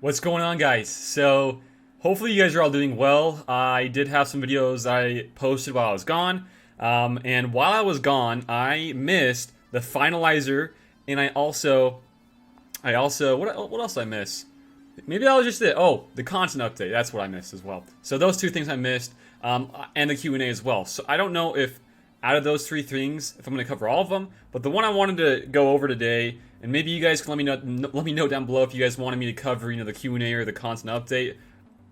What's going on, guys? So, hopefully you guys are all doing well. I did have some videos I posted while I was gone. And while I was gone, I missed the Finalizer, and I also, what else did I miss? Maybe that was just it. Oh, the content update. That's what I missed as well. So those two things I missed, and the Q&A as well. So I don't know if out of those three things, if I'm going to cover all of them, but the one I wanted to go over today, and maybe you guys can let me know down below if you guys wanted me to cover, the Q&A or the content update.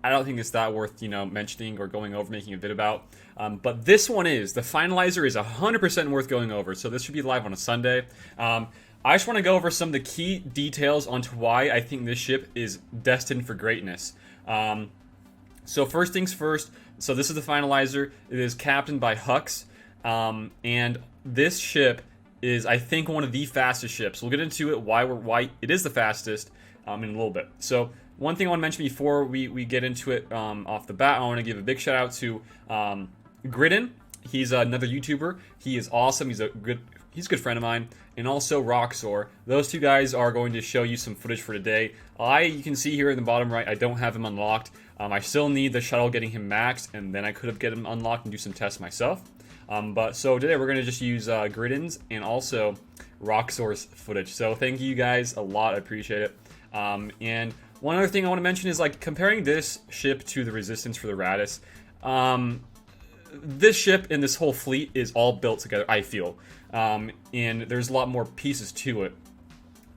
I don't think it's that worth, mentioning or going over, making a vid about. But this one is, the Finalizer is 100% worth going over, so this should be live on a Sunday. I just want to go over some of the key details onto why I think this ship is destined for greatness. So first things first, so this is the Finalizer. It is captained by Hux. And this ship is, I think, one of the fastest ships. We'll get into it, why it is the fastest, in a little bit. So one thing I want to mention before we get into it off the bat, I want to give a big shout out to Gridan. He's another YouTuber. He is awesome. He's a good friend of mine. And also rockzor. Those two guys are going to show you some footage for today. You can see here in the bottom right, I don't have him unlocked. I still need the shuttle getting him maxed, and then I could have get him unlocked and do some tests myself. So today we're going to just use Gridan's and also rockzor's footage. So thank you guys a lot. I appreciate it. And one other thing I want to mention is, like, comparing this ship to the Resistance for the Radis. This ship and this whole fleet is all built together, I feel. And there's a lot more pieces to it.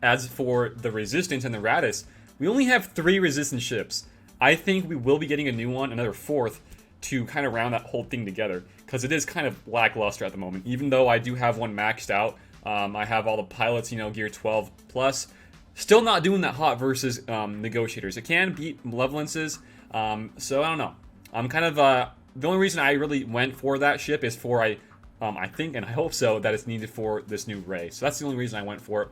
As for the Resistance and the Radis, we only have 3 Resistance ships. I think we will be getting a new one, another 4th, to kind of round that whole thing together, because it is kind of lackluster at the moment. Even though I do have one maxed out, I have all the pilots, gear 12 plus. Still not doing that hot versus Negotiators. It can beat Malevolences, so I don't know. I'm kind of the only reason I really went for that ship is for I think and I hope so that it's needed for this new Ray. So that's the only reason I went for it.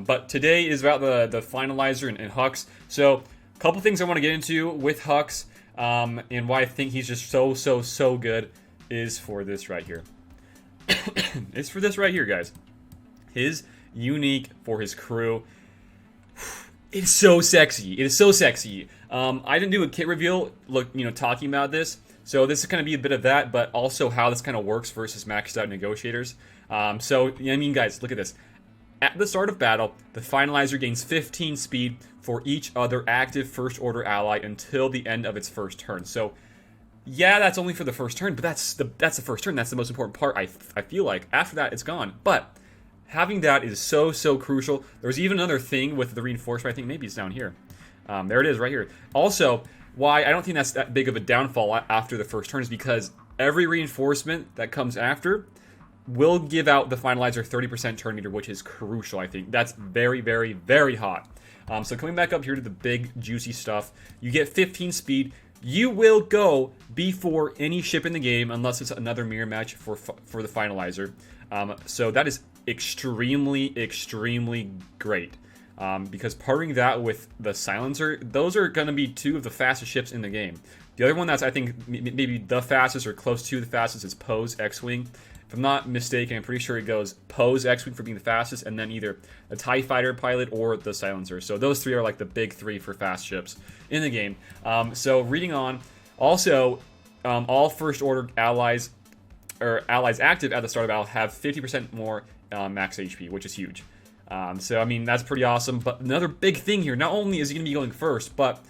But today is about the Finalizer and Hux. So a couple things I want to get into with Hux. And why I think he's just so good is for this right here. It's for this right here, guys. His unique for his crew. It's so sexy. It is so sexy. I didn't do a kit reveal, talking about this. So this is going to be a bit of that, but also how this kind of works versus maxed out Negotiators. Guys, look at this. At the start of battle, the Finalizer gains 15 speed for each other active first order ally until the end of its first turn. So, yeah, that's only for the first turn, but that's the first turn. That's the most important part, I feel like. After that, it's gone. But having that is so crucial. There's even another thing with the reinforcement. I think maybe it's down here. There it is, right here. Also, why I don't think that's that big of a downfall after the first turn is because every reinforcement that comes after will give out the Finalizer 30% turn meter, which is crucial, I think. That's very hot. So coming back up here to the big, juicy stuff, you get 15 speed. You will go before any ship in the game, unless it's another mirror match for the Finalizer. So that is extremely great. Because partnering that with the Silencer, those are going to be 2 of the fastest ships in the game. The other one that's, I think, maybe the fastest or close to the fastest is Poe's X-Wing. If I'm not mistaken, I'm pretty sure it goes Poe's X-Wing for being the fastest, and then either a TIE Fighter pilot or the Silencer. So those 3 are like the big 3 for fast ships in the game. So reading on, also, all first order allies, or allies active at the start of battle, have 50% more max HP, which is huge. So, I mean, that's pretty awesome. But another big thing here, not only is he going to be going first, but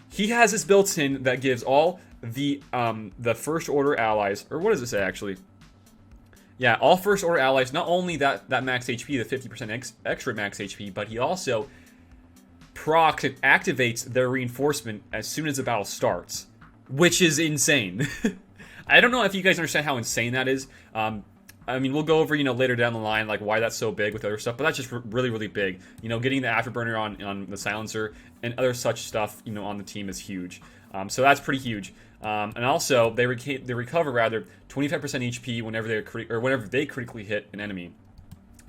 he has this built-in that gives all the first order allies, or what does it say actually? Yeah, all first order allies, not only that max HP, the 50% extra max HP, but he also procs and activates their reinforcement as soon as the battle starts, which is insane. I don't know if you guys understand how insane that is. I mean, we'll go over, later down the line, like, why that's so big with other stuff, but that's just really big. Getting the afterburner on the Silencer and other such stuff, on the team is huge. So that's pretty huge. And also, they recover 25% HP whenever they critically hit an enemy.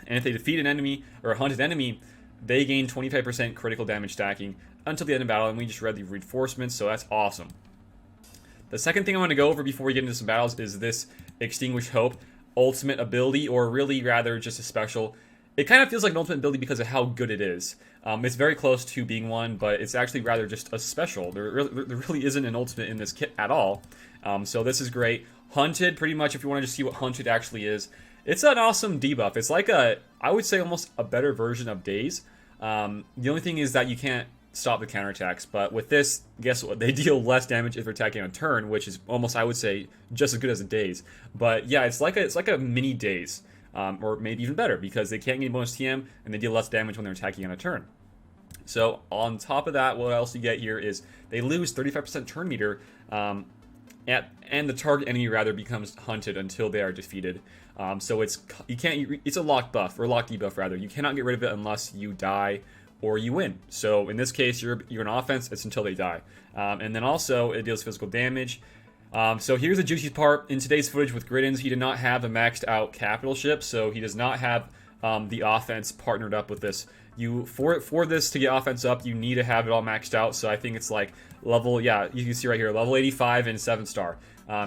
And if they defeat an enemy or a hunted enemy, they gain 25% critical damage stacking until the end of battle. And we just read the reinforcements, so that's awesome. The second thing I want to go over before we get into some battles is this Extinguish Hope ultimate ability, or really rather just a special. it kind of feels like an ultimate ability because of how good it is. It's very close to being one, but it's actually rather just a special. There really isn't an ultimate in this kit at all. So this is great. Hunted, pretty much, if you want to just see what Hunted actually is, it's an awesome debuff. It's like I would say almost a better version of Daze. The only thing is that you can't stop the counterattacks, but with this, guess what? They deal less damage if they're attacking on turn, which is almost, I would say, just as good as a Daze. But yeah, it's like a mini Daze. Or maybe even better, because they can't gain bonus TM, and they deal less damage when they're attacking on a turn. So on top of that, what else you get here is they lose 35% turn meter, and the target enemy rather becomes hunted until they are defeated. So it's a locked buff, or locked debuff rather. You cannot get rid of it unless you die or you win. So in this case, you're in offense, it's until they die. And then also it deals physical damage. So here's the juicy part. In today's footage with Gridans, he did not have a maxed out capital ship, so he does not have the offense partnered up with this. For this to get offense up, you need to have it all maxed out. So I think it's like level, yeah, you can see right here, level 85 and 7-star.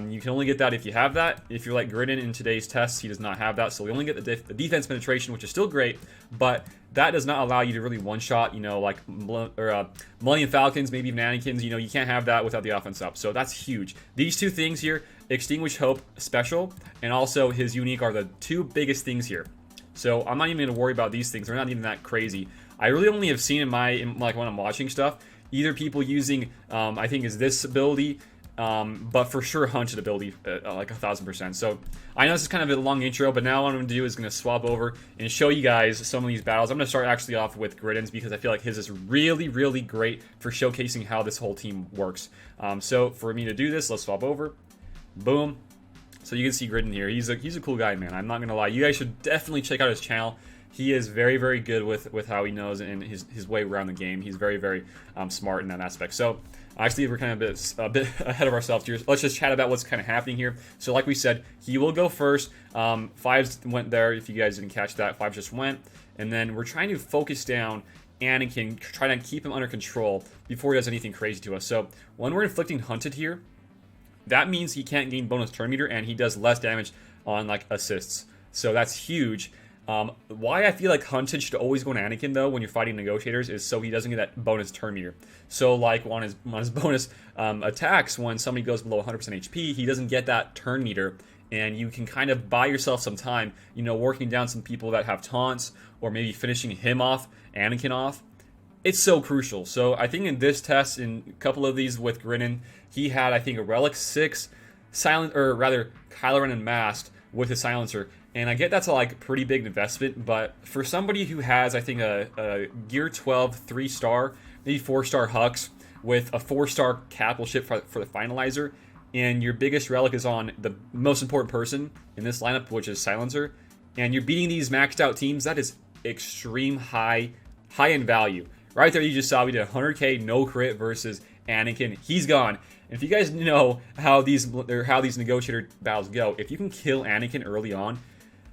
You can only get that if you have that. If you're like Gridan in today's tests, he does not have that. So we only get the defense penetration, which is still great, but that does not allow you to really one-shot, like Millennium Falcons, maybe even Anakins. You can't have that without the offense up. So that's huge. These two things here, Extinguish Hope special, and also his unique are the two biggest things here. So I'm not even going to worry about these things. They're not even that crazy. I really only have seen in when I'm watching stuff, either people using, I think is this ability, but for sure Hunted ability, like 1000%. So I know this is kind of a long intro, but now what I'm going to do is going to swap over and show you guys some of these battles. I'm going to start actually off with Gridan's because I feel like his is really, really great for showcasing how this whole team works. So for me to do this, let's swap over. Boom. So you can see Gridan here. He's a cool guy, man. I'm not going to lie. You guys should definitely check out his channel. He is very, very good with how he knows and his way around the game. He's very, very smart in that aspect. So actually, we're kind of a bit ahead of ourselves here. Let's just chat about what's kind of happening here. So like we said, he will go first. Fives went there. If you guys didn't catch that, Fives just went. And then we're trying to focus down Anakin, trying to keep him under control before he does anything crazy to us. So when we're inflicting Hunted here, that means he can't gain bonus turn meter, and he does less damage on like assists. So that's huge. Why I feel like Hunted should always go on Anakin though when you're fighting negotiators is so he doesn't get that bonus turn meter. So like on his bonus attacks, when somebody goes below 100% HP, he doesn't get that turn meter, and you can kind of buy yourself some time, working down some people that have taunts, or maybe finishing him off, Anakin off. It's so crucial. So I think in this test, in a couple of these with Gridan, he had, I think, a Relic 6 Kylo Ren Unmasked with his silencer. And I get that's a pretty big investment, but for somebody who has, I think, a Gear 12 3-star, maybe 4-star Hux with a 4-star capital ship for the Finalizer, and your biggest relic is on the most important person in this lineup, which is Silencer, and you're beating these maxed out teams, that is extreme high-end value. Right there, you just saw we did 100k no crit versus Anakin. He's gone. And if you guys know how these negotiator battles go, if you can kill Anakin early on,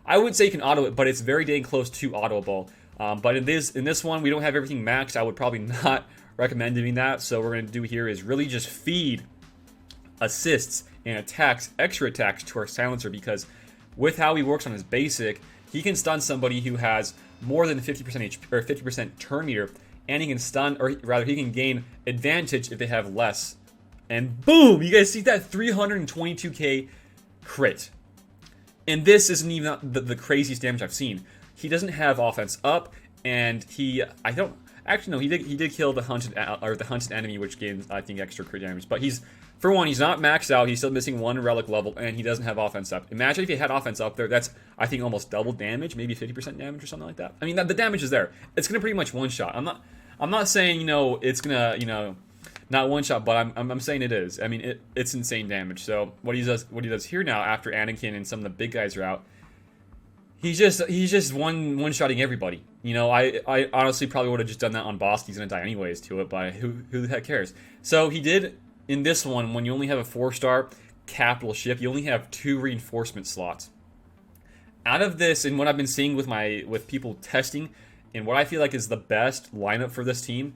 I would say you can auto it, but it's very dang close to autoable. But in this one, we don't have everything maxed. I would probably not recommend doing that. So what we're going to do here is really just feed assists and attacks, extra attacks to our silencer, because with how he works on his basic, he can stun somebody who has more than 50% HP or 50% turn meter, and he can stun, or rather, he can gain advantage if they have less. And boom! You guys see that 322k crit. And this isn't even the craziest damage I've seen. He doesn't have offense up, and he did kill the hunted enemy, which gains, I think, extra crit damage. But he's not maxed out. He's still missing one relic level, and he doesn't have offense up. Imagine if he had offense up there. That's, I think, almost double damage, maybe 50% damage or something like that. I mean, the damage is there. It's gonna pretty much one shot. I'm not saying it's gonna not one shot, but I'm saying it is. I mean, it's insane damage. So what he does here now, after Anakin and some of the big guys are out, he's just one shotting everybody. I honestly probably would have just done that on boss. He's gonna die anyways to it, but who the heck cares? So he did in this one, when you only have a 4-star capital ship, you only have 2 reinforcement slots. Out of this, and what I've been seeing with people testing, and what I feel like is the best lineup for this team,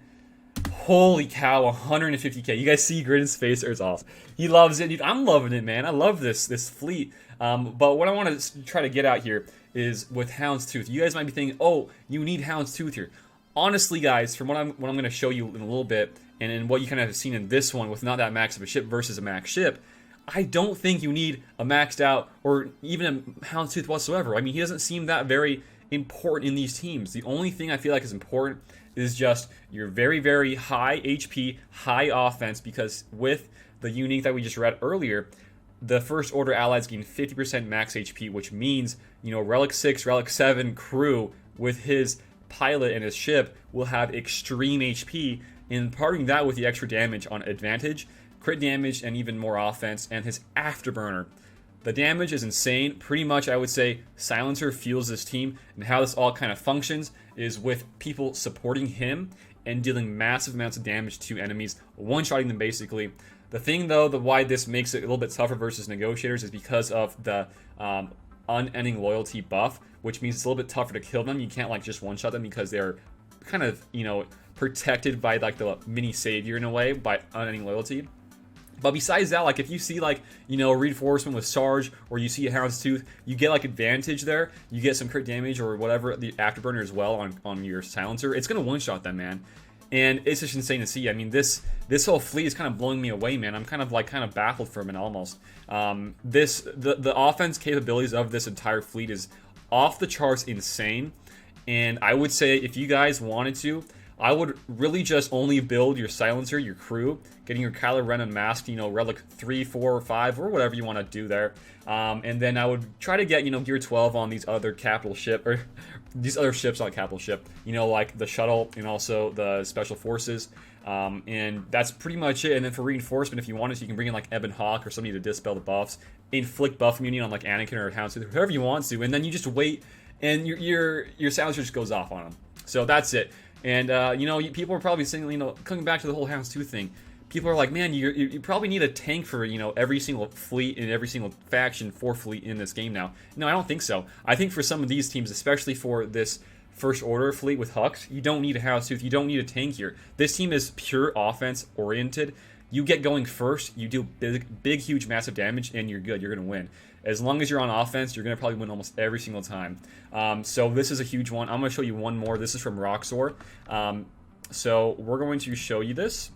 holy cow, 150k. You guys see Gridan's face? It's awesome. He loves it. Dude, I'm loving it, man. I love this fleet. But what I want to try to get out here is with Houndstooth. You guys might be thinking, oh, you need Houndstooth here. Honestly, guys, from what I'm going to show you in a little bit, and in what you kind of have seen in this one with not that max of a ship versus a max ship, I don't think you need a maxed out or even a Houndstooth whatsoever. I mean, he doesn't seem that very important in these teams. The only thing I feel like is important is just your very, very high HP, high offense, because with the unique that we just read earlier, the first order allies gain 50% max HP, which means, you know, Relic 6, Relic 7 crew with his pilot and his ship will have extreme HP, and parting that with the extra damage on advantage, crit damage, and even more offense, and his afterburner. The damage is insane. Pretty much, I would say, Silencer fuels this team, and how this all kind of functions is with people supporting him and dealing massive amounts of damage to enemies, one-shotting them basically. The thing, though, why this makes it a little bit tougher versus Negotiators is because of the unending loyalty buff, which means it's a little bit tougher to kill them. You can't, like, just one-shot them because they're kind of, you know, protected by, like, the mini savior in a way, by unending loyalty. But besides that, like, if you see, like, you know, a reinforcement with Sarge, or you see a Houndstooth, you get, like, advantage there. You get some crit damage or whatever, the afterburner as well on your Silencer. It's going to one-shot them, man. And it's just insane to see. I mean, this whole fleet is kind of blowing me away, man. I'm kind of baffled for a minute almost. The offense capabilities of this entire fleet is off the charts insane. And I would say if you guys wanted to, I would really just only build your Silencer, your crew, getting your Kylo Ren unmasked, you know, Relic 3, 4, or 5, or whatever you want to do there. And then I would try to get, you know, Gear 12 on these other capital ship, or these other ships, not capital ship, you know, like the shuttle and also the special forces. And that's pretty much it. And then for reinforcement, if you wanted to, you can bring in like Ebon Hawk or somebody to dispel the buffs, inflict buff immunity on like Anakin or Houndstooth, whoever you want to, and then you just wait, and your Silencer just goes off on them. So that's it. And, you know, people are probably saying, you know, coming back to the whole Houndstooth thing, people are like, man, you probably need a tank for, you know, every single fleet and every single faction for fleet in this game now. No, I don't think so. I think for some of these teams, especially for this First Order fleet with Hux, you don't need a Houndstooth, you don't need a tank here. This team is pure offense oriented. You get going first, you do big, huge, massive damage, and you're good. You're going to win. As long as you're on offense, you're going to probably win almost every single time. So this is a huge one. I'm going to show you one more. This is from rockzor. So we're going to show you this.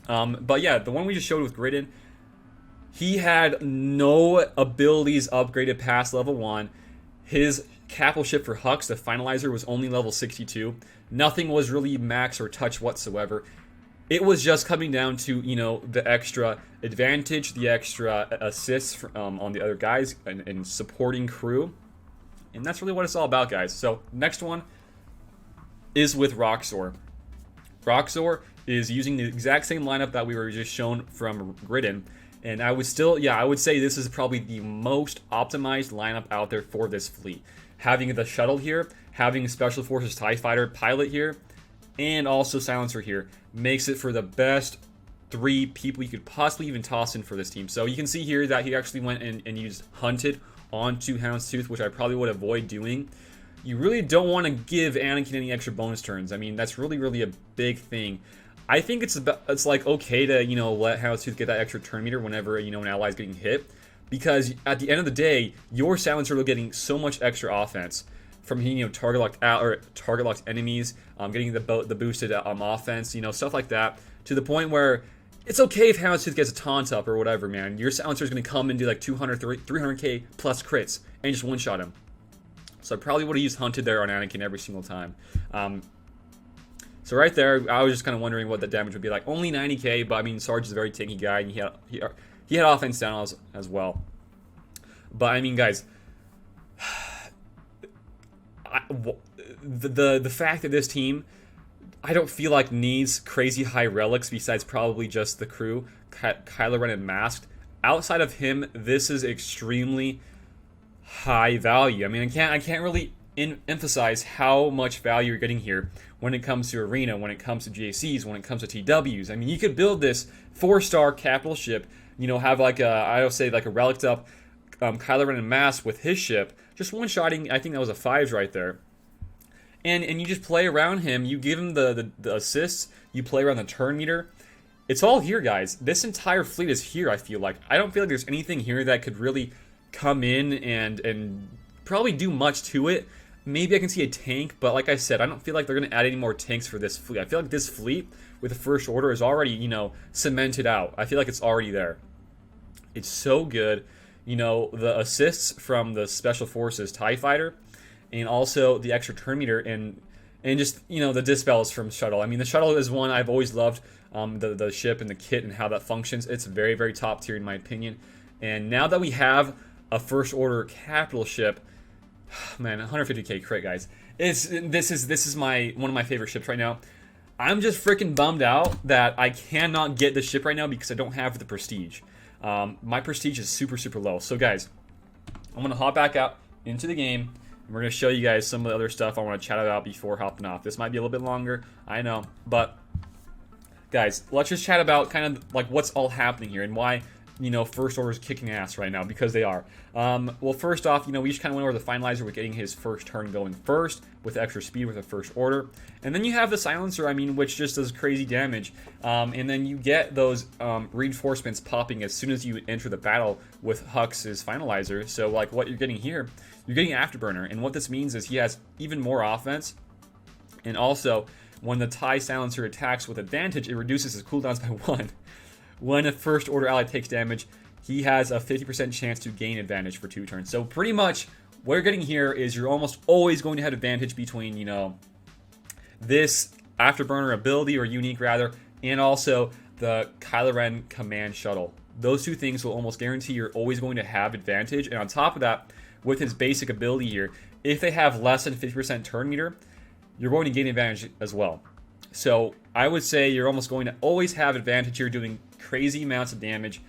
But yeah, the one we just showed with Gridan, he had no abilities upgraded past level 1. His capital ship for Hux, the Finalizer, was only level 62. Nothing was really max or touch whatsoever. It was just coming down to, you know, the extra advantage, the extra assists on the other guys, and supporting crew. And that's really what it's all about, guys. So, next one is with rockzor. Rockzor is using the exact same lineup that we were just shown from Gridan. And I would say this is probably the most optimized lineup out there for this fleet. Having the shuttle here, having Special Forces TIE Fighter pilot here, and also Silencer here makes it for the best 3 people you could possibly even toss in for this team. So you can see here that he actually went and used Hunted onto Houndstooth, which I probably would avoid doing. You really don't want to give Anakin any extra bonus turns. I mean, that's really a big thing. I think it's like okay to, you know, let Houndstooth get that extra turn meter whenever, you know, an ally is getting hit, because at the end of the day, your Silencer will getting so much extra offense from, you know, target locked enemies, getting the boosted offense, you know, stuff like that, to the point where it's okay if Houndstooth gets a taunt up or whatever, man. Your Silencer is going to come and do like 200, 300k plus crits and just one-shot him. So I probably would have used Hunted there on Anakin every single time. So right there, I was just kind of wondering what the damage would be like. Only 90k, but I mean, Sarge is a very tanky guy, and he had offense down as well. But I mean, guys, the fact that this team, I don't feel like needs crazy high relics besides probably just the crew, Kylo Ren and Masked. Outside of him, this is extremely high value. I mean, I can't really emphasize how much value you're getting here when it comes to Arena, when it comes to GACs, when it comes to TWs. I mean, you could build this 4-star capital ship, you know, have like I would say like a relic up Kylo Ren and Masked with his ship, just one-shotting. I think that was a 5s right there. And you just play around him. You give him the assists. You play around the turn meter. It's all here, guys. This entire fleet is here, I feel like. I don't feel like there's anything here that could really come in and probably do much to it. Maybe I can see a tank, but like I said, I don't feel like they're going to add any more tanks for this fleet. I feel like this fleet with the First Order is already, you know, cemented out. I feel like it's already there. It's so good. You know, the assists from the Special Forces TIE Fighter, and also the extra turn meter, and just, you know, the dispels from Shuttle. I mean, the Shuttle is one I've always loved, the ship and the kit and how that functions. It's very, very top tier in my opinion. And now that we have a First Order capital ship, man, 150k crit, guys. This is one of my favorite ships right now. I'm just freaking bummed out that I cannot get the ship right now because I don't have the prestige. My prestige is super, super low. So guys, I'm gonna hop back out into the game, and we're gonna show you guys some of the other stuff I want to chat about before hopping off. This might be a little bit longer, I know, but guys, let's just chat about kind of like what's all happening here and why, you know, First Order is kicking ass right now, because they are. Well, first off, you know, we just kind of went over the Finalizer with getting his first turn going first with extra speed with the First Order. And then you have the Silencer, I mean, which just does crazy damage. And then you get those reinforcements popping as soon as you enter the battle with Hux's Finalizer. So, like, what you're getting here, you're getting Afterburner. And what this means is he has even more offense. And also, when the TIE Silencer attacks with advantage, it reduces his cooldowns by 1. When a First Order ally takes damage, he has a 50% chance to gain advantage for 2 turns. So pretty much what you're getting here is you're almost always going to have advantage between, you know, this Afterburner ability, or unique rather, and also the Kylo Ren command shuttle. Those two things will almost guarantee you're always going to have advantage. And on top of that, with his basic ability here, if they have less than 50% turn meter, you're going to gain advantage as well. So I would say you're almost going to always have advantage here, doing crazy amounts of damage.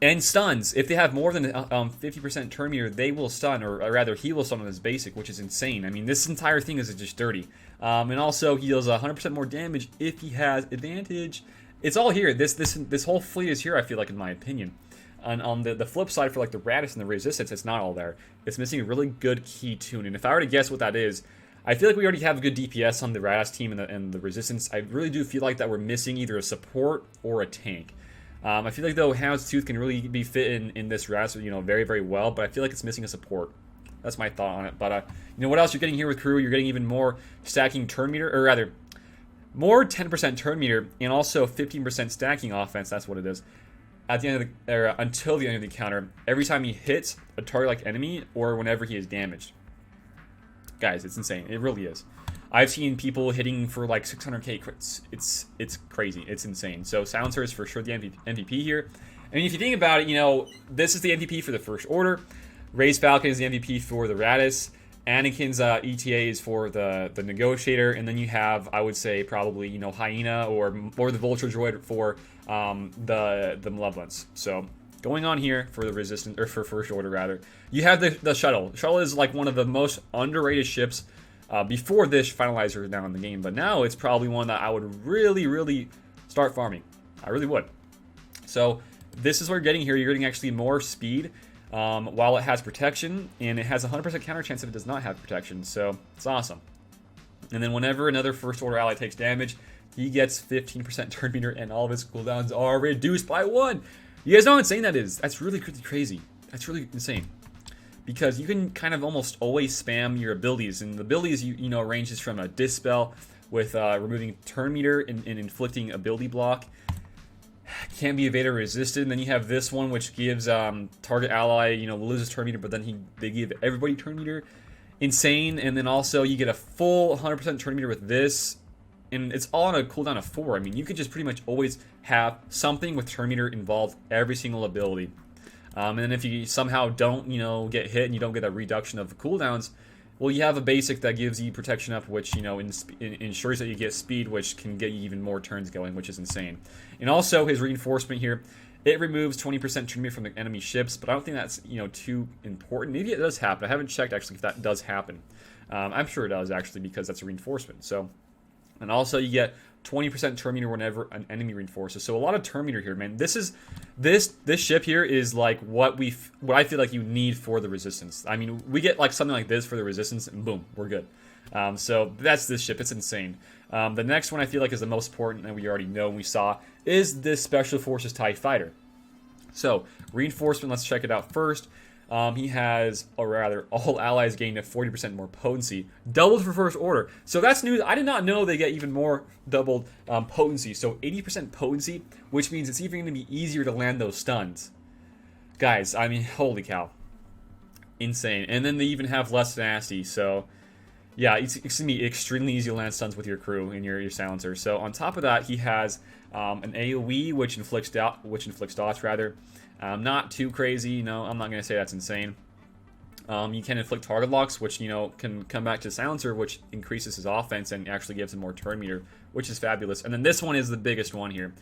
And stuns. If they have more than 50% turn meter, they will stun, or rather, he will stun on his basic, which is insane. I mean, this entire thing is just dirty. And also, he deals 100% more damage if he has advantage. It's all here. This whole fleet is here, I feel like, in my opinion. And on the flip side, for like the Radis and the Resistance, it's not all there. It's missing a really good key tune. And if I were to guess what that is, I feel like we already have a good DPS on the Radis team and the Resistance. I really do feel like that we're missing either a support or a tank. I feel like, though, Houndstooth can really be fit in this Radis, you know, very, very well, but I feel like it's missing a support. That's my thought on it. But, you know, what else you're getting here with crew? You're getting even more stacking turn meter, or rather, more 10% turn meter, and also 15% stacking offense. That's what it is. At the end of the, or until the end of the encounter, every time he hits a target-like enemy, or whenever he is damaged. Guys, it's insane. It really is. I've seen people hitting for like 600k crits. It's crazy. It's insane. So Silencer is for sure the MVP here. I mean, if you think about it, you know, this is the MVP for the First Order. Ray's Falcon is the MVP for the Radis. Anakin's ETA is for the Negotiator, and then you have, I would say, probably, you know, Hyena or the Vulture Droid for the Malevolence. So going on here for the Resistance, or for First Order rather, you have the Shuttle. The Shuttle is like one of the most underrated ships. Before this Finalizer is now in the game, but now it's probably one that I would really, really start farming. I really would. So this is what you're getting here. You're getting actually more speed while it has protection, and it has a 100% counter chance if it does not have protection. So it's awesome. And then whenever another First Order ally takes damage, he gets 15% turn meter, and all of his cooldowns are reduced by 1. You guys know how insane that is? That's really, really crazy. That's really insane. Because you can kind of almost always spam your abilities, and the abilities you know ranges from a Dispel with removing turn meter and inflicting ability block. Can't be evaded or resisted. And then you have this one, which gives target ally, you know, loses turn meter, but then they give everybody turn meter. Insane. And then also you get a full 100% turn meter with this, and it's all on a cooldown of 4. I mean, you could just pretty much always have something with turn meter involved every single ability. And then if you somehow don't, you know, get hit and you don't get a reduction of the cooldowns, well, you have a basic that gives you protection up, which, you know, ensures that you get speed, which can get you even more turns going, which is insane. And also his reinforcement here, it removes 20% turn meter from the enemy ships, but I don't think that's, you know, too important. Maybe it does happen. I haven't checked actually if that does happen. I'm sure it does actually, because that's a reinforcement. So, and also you get 20% turn meter whenever an enemy reinforces. So a lot of turn meter here, man. This ship here is like what I feel like you need for the Resistance. I mean, we get like something like this for the Resistance, and boom, we're good. So that's this ship. It's insane. The next one I feel like is the most important, and we already know and we saw, is this Special Forces TIE Fighter. So reinforcement, let's check it out first. He has, or rather, all allies gain a 40% more potency, doubled for first order. So that's news. I did not know they get even more doubled potency. So 80% potency, which means it's even going to be easier to land those stuns. Guys, I mean, holy cow. Insane. And then they even have less nasty, so yeah, it's going to be extremely easy to land stuns with your crew and your silencer. So on top of that, he has an AoE, which inflicts dots rather. Not too crazy, you know, I'm not going to say that's insane. You can inflict target locks, which, you know, can come back to silencer, which increases his offense and actually gives him more turn meter, which is fabulous. And then this one is the biggest one here.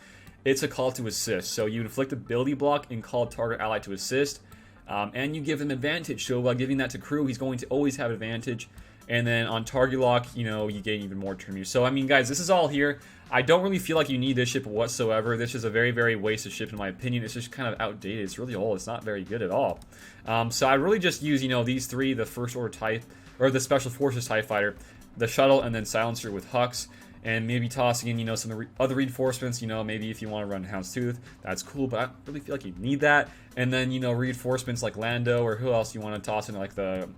It's a call to assist. So you inflict ability block and call target ally to assist. And you give him advantage. So by giving that to crew, he's going to always have advantage. And then on target lock, you know, you gain even more turn meter. So I mean, guys, this is all here. I don't really feel like you need this ship whatsoever. This is a very, very wasted ship in my opinion. It's just kind of outdated. It's really old. It's not very good at all. So I really just use, you know, these three, the first order type, or the special forces TIE fighter, the shuttle, and then silencer with Hux. And maybe tossing in, you know, some other reinforcements, you know, maybe if you want to run Houndstooth, that's cool, but I don't really feel like you need that. And then, you know, reinforcements like Lando, or who else you want to toss in, like the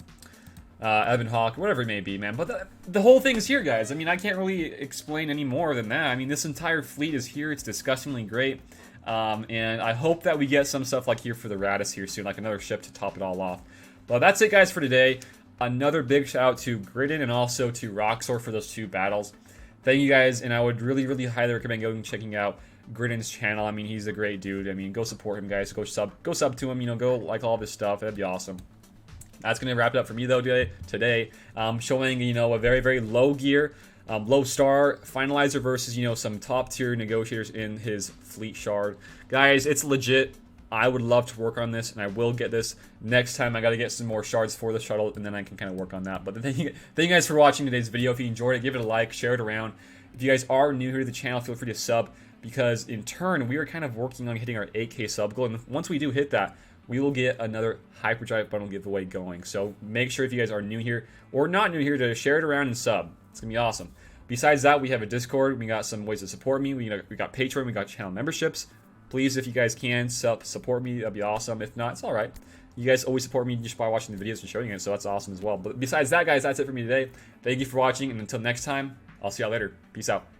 Evan Hawke, whatever it may be, man. But the whole thing is here, guys. I mean, I can't really explain any more than that. I mean, this entire fleet is here. It's disgustingly great. And I hope that we get some stuff like here for the Radis here soon, like another ship to top it all off. But that's it, guys, for today. Another big shout out to Gridan and also to rockzor for those two battles. Thank you guys, and I would really, really highly recommend going and checking out Gridan's channel. I mean, he's a great dude. I mean, go support him, guys. Go sub to him. You know, go like all of his stuff. That'd be awesome. That's gonna wrap it up for me though today. Showing, you know, a very, very low gear, low star Finalizer versus, you know, some top tier negotiators in his fleet shard. Guys, it's legit. I would love to work on this, and I will get this next time. I got to get some more shards for the shuttle, and then I can kind of work on that. But thank you guys for watching today's video. If you enjoyed it, give it a like, share it around. If you guys are new here to the channel, feel free to sub, because in turn, we are kind of working on hitting our 8K sub goal. And once we do hit that, we will get another Hyperdrive bundle giveaway going. So make sure if you guys are new here or not new here to share it around and sub. It's going to be awesome. Besides that, we have a Discord. We got some ways to support me. We got Patreon. We got channel memberships. Please, if you guys can, support me. That'd be awesome. If not, it's all right. You guys always support me just by watching the videos and showing it, so that's awesome as well. But besides that, guys, that's it for me today. Thank you for watching, and until next time, I'll see y'all later. Peace out.